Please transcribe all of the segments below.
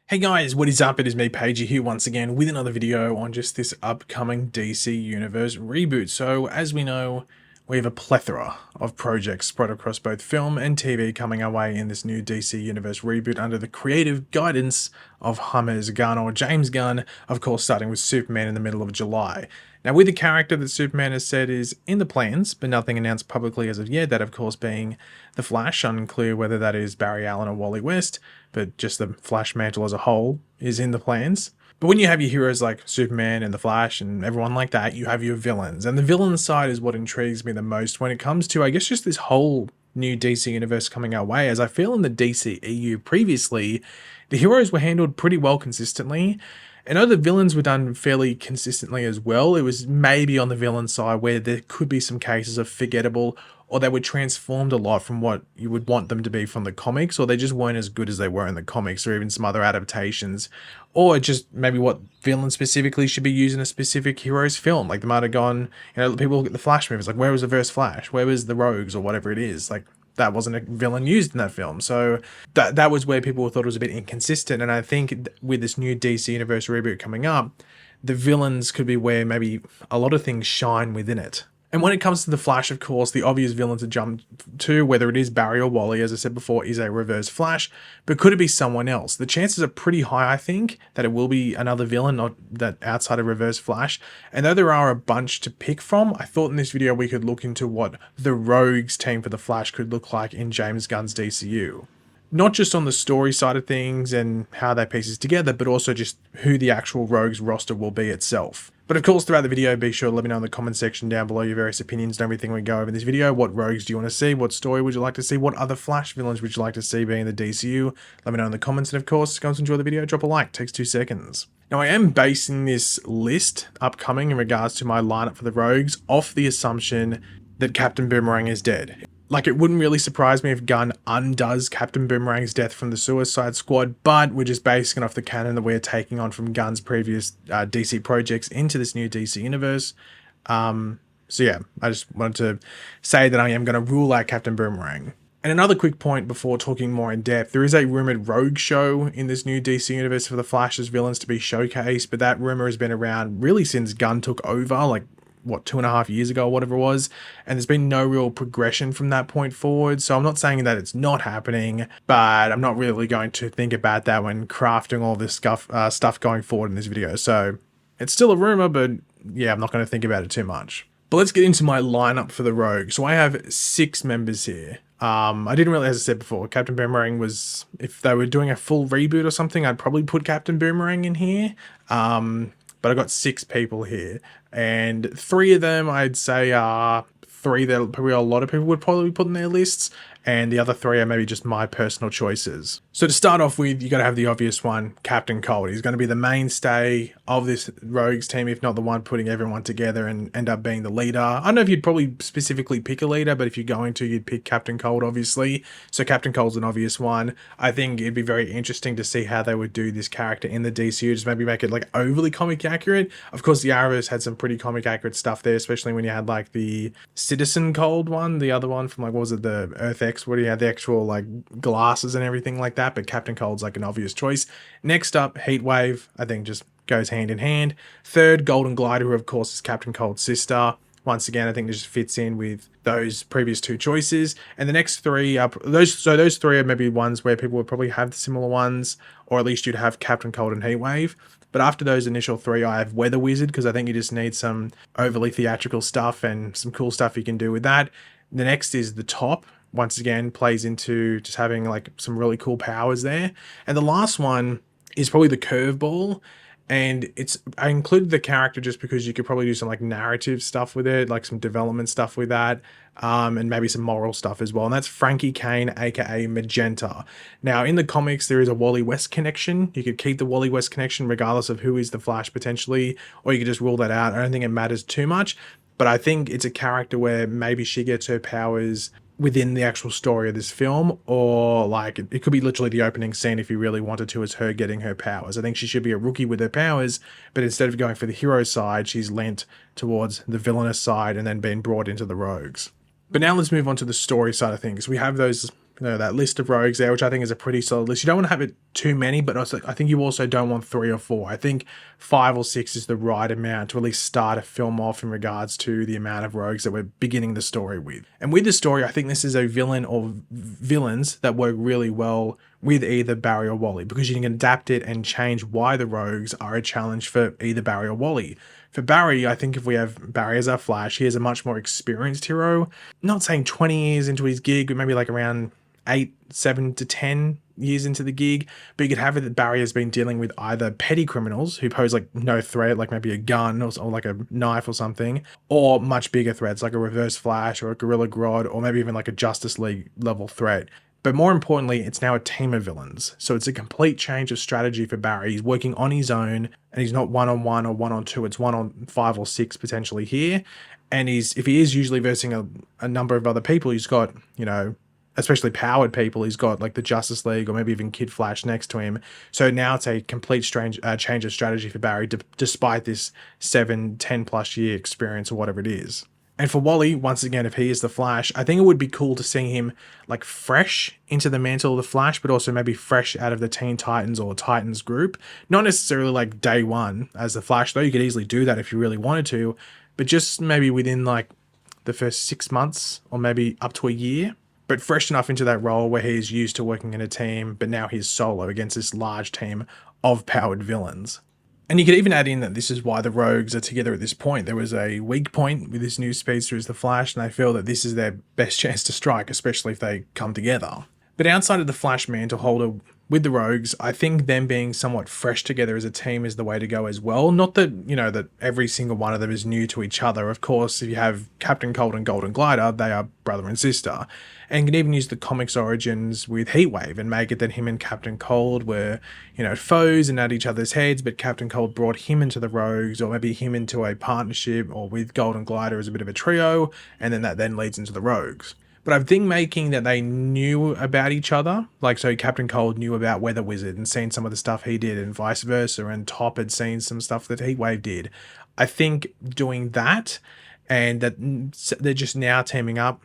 Hey guys, what is up? It is me, Pagey, here once again with another video on just this upcoming DC Universe reboot. So, as we know, we have a plethora of projects spread across both film and TV coming our way in this new DC Universe reboot under the creative guidance of Gunn or James Gunn, of course, starting with Superman in the middle of July. Now, with the character that Superman has said is in the plans, but nothing announced publicly as of yet, that of course being the Flash, unclear whether that is Barry Allen or Wally West, but just the Flash mantle as a whole is in the plans. But when you have your heroes like Superman and the Flash and everyone like that, you have your villains. And the villain side is what intrigues me the most when it comes to, I guess, just this whole new DC universe coming our way. As I feel in the DCEU previously, the heroes were handled pretty well consistently. I know the villains were done fairly consistently as well. It was maybe on the villain side where there could be some cases of forgettable, or they were transformed a lot from what you would want them to be from the comics, or they just weren't as good as they were in the comics, or even some other adaptations, or just maybe what villain specifically should be used in a specific hero's film. Like they might have gone, people look at the Flash movies, like where was the Reverse Flash? Where was the Rogues or whatever it is? Like that wasn't a villain used in that film. So that was where people thought it was a bit inconsistent. And I think with this new DC Universe reboot coming up, the villains could be where maybe a lot of things shine within it. And when it comes to the Flash, of course, the obvious villain to jump to, whether it is Barry or Wally, as I said before, is a Reverse Flash. But could it be someone else? The chances are pretty high, I think, that it will be another villain, not that outside of Reverse Flash. And though there are a bunch to pick from, I thought in this video we could look into what the Rogues team for the Flash could look like in James Gunn's DCU. Not just on the story side of things and how they pieces together, but also just who the actual Rogues roster will be itself. But of course, throughout the video, be sure to let me know in the comment section down below your various opinions and everything we go over in this video. What Rogues do you want to see? What story would you like to see? What other Flash villains would you like to see being in the DCU? Let me know in the comments, and of course, go and enjoy the video. Drop a like, takes 2 seconds. Now, I am basing this list upcoming in regards to my lineup for the Rogues off the assumption that Captain Boomerang is dead. Like, it wouldn't really surprise me if Gunn undoes Captain Boomerang's death from the Suicide Squad, but we're just basing it off the canon that we're taking on from Gunn's previous DC projects into this new DC universe. So yeah, I just wanted to say that I am going to rule out Captain Boomerang. And another quick point before talking more in depth, there is a rumored Rogue show in this new DC universe for the Flash's villains to be showcased, but that rumor has been around really since Gunn took over, like, what, 2.5 years ago or whatever it was, and there's been no real progression from that point forward. So I'm not saying that it's not happening, but I'm not really going to think about that when crafting all this stuff going forward in this video. So it's still a rumor, but yeah, I'm not going to think about it too much. But let's get into my lineup for the Rogue. So I have 6 members here. I didn't really, as I said before, Captain Boomerang was, if they were doing a full reboot or something, I'd probably put Captain Boomerang in here. But I got 6 people here, and 3 of them I'd say are 3 that probably a lot of people would probably put in their lists, and the other 3 are maybe just my personal choices. So to start off with, you got to have the obvious one, Captain Cold. He's going to be the mainstay of this Rogues team, if not the one putting everyone together and end up being the leader. I don't know if you'd probably specifically pick a leader, but if you're going to, you'd pick Captain Cold, obviously. So Captain Cold's an obvious one. I think it'd be very interesting to see how they would do this character in the DCU, just maybe make it like overly comic accurate. Of course, the Arrowverse had some pretty comic accurate stuff there, especially when you had like the Citizen Cold one, the other one from like, what was it, the Earth X, where you had the actual like glasses and everything like that, but Captain Cold's like an obvious choice. Next up, Heatwave, I think just goes hand in hand. Third, Golden Glider, who of course is Captain Cold's sister. Once again, I think it just fits in with those previous 2 choices. And the next 3 are those 3 are maybe ones where people would probably have the similar ones, or at least you'd have Captain Cold and Heatwave. But after those initial 3, I have Weather Wizard, because I think you just need some overly theatrical stuff and some cool stuff you can do with that. The next is the Top. Once again, plays into just having like some really cool powers there. And the last one is probably the Curveball. And I included the character just because you could probably do some like narrative stuff with it, like some development stuff with that, and maybe some moral stuff as well. And that's Frankie Kane, aka Magenta. Now, in the comics, there is a Wally West connection. You could keep the Wally West connection regardless of who is the Flash potentially, or you could just rule that out. I don't think it matters too much, but I think it's a character where maybe she gets her powers within the actual story of this film, or like it could be literally the opening scene if you really wanted to, as her getting her powers. I think she should be a rookie with her powers, but instead of going for the hero side, she's lent towards the villainous side and then being brought into the Rogues. But now let's move on to the story side of things. We have those that list of rogues there, which I think is a pretty solid list. You don't want to have it too many, but also I think you also don't want 3 or 4. I think 5 or 6 is the right amount to at least start a film off in regards to the amount of rogues that we're beginning the story with. And with the story, I think this is a villain or villains that work really well with either Barry or Wally, because you can adapt it and change why the rogues are a challenge for either Barry or Wally. For Barry, I think if we have Barry as our Flash, he is a much more experienced hero. Not saying 20 years into his gig, but maybe like around 8, 7 to 10 years into the gig, but you could have it that Barry has been dealing with either petty criminals who pose like no threat, like maybe a gun or like a knife or something, or much bigger threats like a Reverse Flash or a Gorilla Grodd, or maybe even like a Justice League level threat. But more importantly, it's now a team of villains. So it's a complete change of strategy for Barry. He's working on his own, and he's not 1-on-1 or 1-on-2. It's 1-on-5 or 6 potentially here. And if he is usually versing a number of other people, he's got, especially powered people, he's got like the Justice League or maybe even Kid Flash next to him. So now it's a complete change of strategy for Barry, despite this 7-10 plus year experience or whatever it is. And for Wally, once again, if he is the Flash, I think it would be cool to see him like fresh into the mantle of the Flash, but also maybe fresh out of the Teen Titans or Titans group. Not necessarily like day one as the Flash, though. You could easily do that if you really wanted to, but just maybe within like the first 6 months or maybe up to a year. But fresh enough into that role where he's used to working in a team, but now he's solo against this large team of powered villains. And you could even add in that this is why the rogues are together at this point. There was a weak point with this new speedster as the Flash, and they feel that this is their best chance to strike, especially if they come together. But outside of the Flash mantle holder with the rogues, I think them being somewhat fresh together as a team is the way to go as well. Not that, that every single one of them is new to each other. Of course, if you have Captain Cold and Golden Glider, they are brother and sister. And you can even use the comics origins with Heatwave and make it that him and Captain Cold were, foes and at each other's heads, but Captain Cold brought him into the rogues, or maybe him into a partnership, or with Golden Glider as a bit of a trio, and then that then leads into the rogues. But I think making that they knew about each other, like so Captain Cold knew about Weather Wizard and seen some of the stuff he did and vice versa, and Top had seen some stuff that Heatwave did. I think doing that and that they're just now teaming up,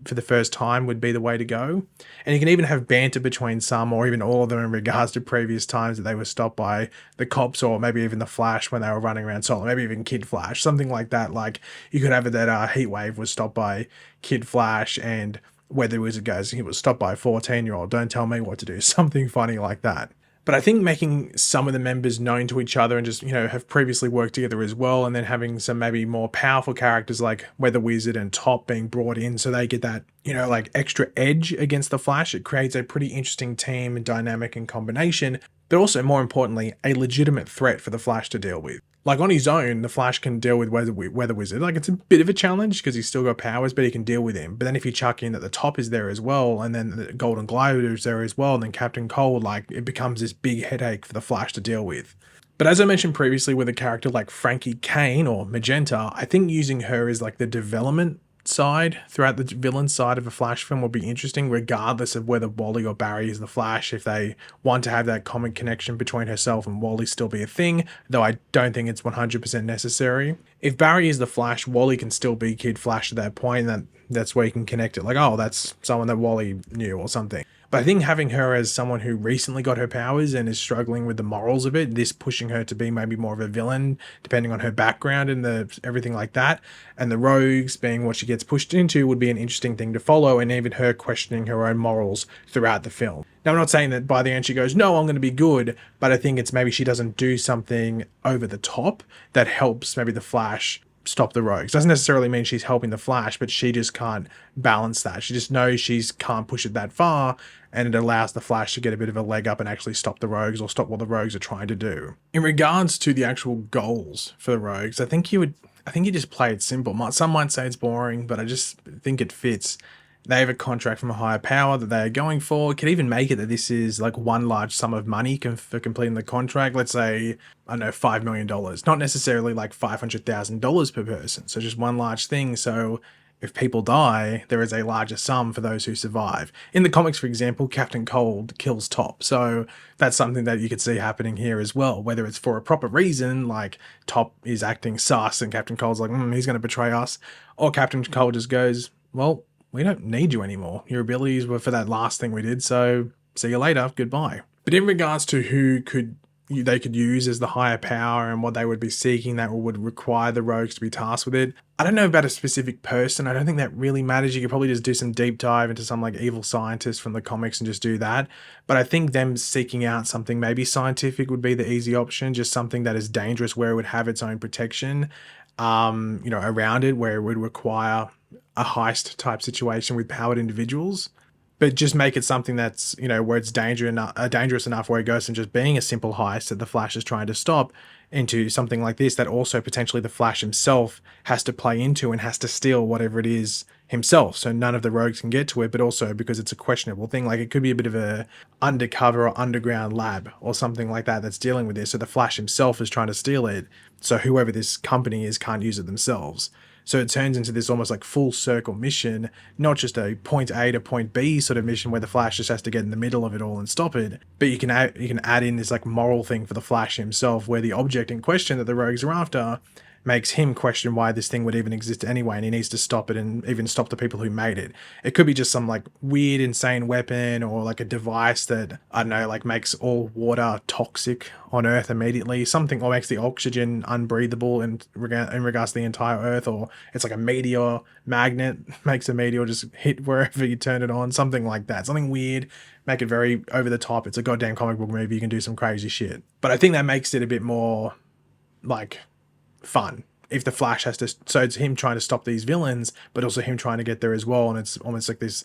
for the first time would be the way to go. And you can even have banter between some or even all of them in regards to previous times that they were stopped by the cops or maybe even the Flash when they were running around solo, maybe even Kid Flash, something like that. Like you could have it that Heatwave was stopped by Kid Flash and Weather Wizard goes, he was stopped by a 14-year-old, don't tell me what to do, something funny like that. But I think making some of the members known to each other and just, have previously worked together as well, and then having some maybe more powerful characters like Weather Wizard and Top being brought in so they get that, like extra edge against the Flash, it creates a pretty interesting team and dynamic and combination, but also more importantly, a legitimate threat for the Flash to deal with. Like on his own, the Flash can deal with Weather Wizard. Like it's a bit of a challenge because he's still got powers, but he can deal with him. But then if you chuck in that the Top is there as well, and then the Golden Glider is there as well, and then Captain Cold, like it becomes this big headache for the Flash to deal with. But as I mentioned previously with a character like Frankie Kane or Magenta, I think using her as like the development side throughout the villain side of a Flash film will be interesting, regardless of whether Wally or Barry is the Flash. If they want to have that common connection between herself and Wally still be a thing, though I don't think it's 100% necessary. If Barry is the Flash, Wally can still be Kid Flash at that point, and that's where you can connect it, like, oh, that's someone that Wally knew or something. But I think having her as someone who recently got her powers and is struggling with the morals of it, this pushing her to be maybe more of a villain, depending on her background and everything like that, and the rogues being what she gets pushed into would be an interesting thing to follow, and even her questioning her own morals throughout the film. Now, I'm not saying that by the end she goes, no, I'm going to be good, but I think it's maybe she doesn't do something over the top that helps maybe the Flash stop the rogues. Doesn't necessarily mean she's helping the Flash, but she just can't balance that. She just knows she can't push it that far, and it allows the Flash to get a bit of a leg up and actually stop the rogues or stop what the rogues are trying to do. In regards to the actual goals for the rogues, I think you just play it simple. Some might say it's boring, but I just think it fits. They have a contract from a higher power that they are going for. It could even make it that this is like one large sum of money for completing the contract. Let's say, I don't know, $5 million. Not necessarily like $500,000 per person. So just one large thing. So if people die, there is a larger sum for those who survive. In the comics, for example, Captain Cold kills Top. So that's something that you could see happening here as well. Whether it's for a proper reason, like Top is acting sus and Captain Cold's like, he's going to betray us. Or Captain Cold just goes, well, we don't need you anymore. Your abilities were for that last thing we did, so see you later, goodbye. But in regards to who they could use as the higher power and what they would be seeking that would require the rogues to be tasked with it, I don't know about a specific person. I don't think that really matters. You could probably just do some deep dive into some like evil scientist from the comics and just do that. But I think them seeking out something maybe scientific would be the easy option, just something that is dangerous where it would have its own protection, around it, where it would require a heist type situation with powered individuals. But just make it something that's, where it's dangerous enough where it goes from just being a simple heist that the Flash is trying to stop into something like this that also potentially the Flash himself has to play into and has to steal whatever it is himself. So none of the rogues can get to it, but also because it's a questionable thing, like it could be a bit of a undercover or underground lab or something like that that's dealing with this. So the Flash himself is trying to steal it. So whoever this company is can't use it themselves. So it turns into this almost like full circle mission, not just a point A to point B sort of mission where the Flash just has to get in the middle of it all and stop it, but you can add in this like moral thing for the Flash himself, where the object in question that the rogues are after makes him question why this thing would even exist anyway, and he needs to stop it and even stop the people who made it. It could be just some like weird, insane weapon or like a device that, I don't know, like makes all water toxic on Earth immediately, something, or makes the oxygen unbreathable in regards to the entire Earth, or it's like a meteor magnet, makes a meteor just hit wherever you turn it on, something like that. Something weird, make it very over the top. It's a goddamn comic book movie, you can do some crazy shit. But I think that makes it a bit more like fun if the Flash has to, so it's him trying to stop these villains but also him trying to get there as well, and it's almost like this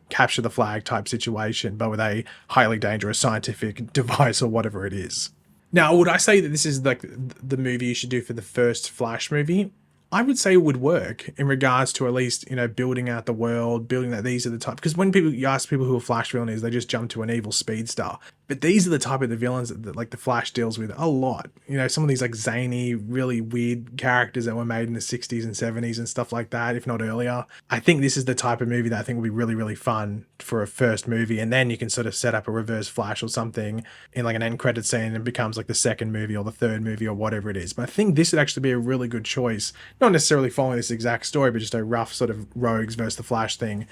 capture the flag type situation but with a highly dangerous scientific device or whatever it is. Now, would I say that this is like the movie you should do for the first Flash movie? I would say it would work in regards to at least, building out the world, building that these are the type, because when you ask people who a Flash villain is, they just jump to an evil speedster. But these are the type of the villains that like the Flash deals with a lot. Some of these like zany, really weird characters that were made in the 60s and 70s and stuff like that, if not earlier. I think this is the type of movie that I think would be really, really fun for a first movie. And then you can sort of set up a reverse Flash or something in like an end credit scene and it becomes like the second movie or the third movie or whatever it is. But I think this would actually be a really good choice. Not necessarily following this exact story, but just a rough sort of rogues versus the Flash thing.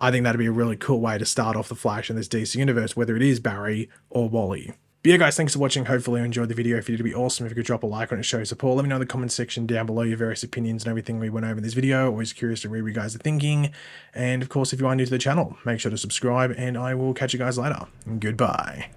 I think that'd be a really cool way to start off the Flash in this DC universe, whether it is Barry or Wally. But yeah, guys, thanks for watching. Hopefully you enjoyed the video. If you did, it'd be awesome if you could drop a like on it, show support. Let me know in the comment section down below your various opinions and everything we went over in this video. Always curious to read what you guys are thinking. And of course, if you are new to the channel, make sure to subscribe and I will catch you guys later. Goodbye.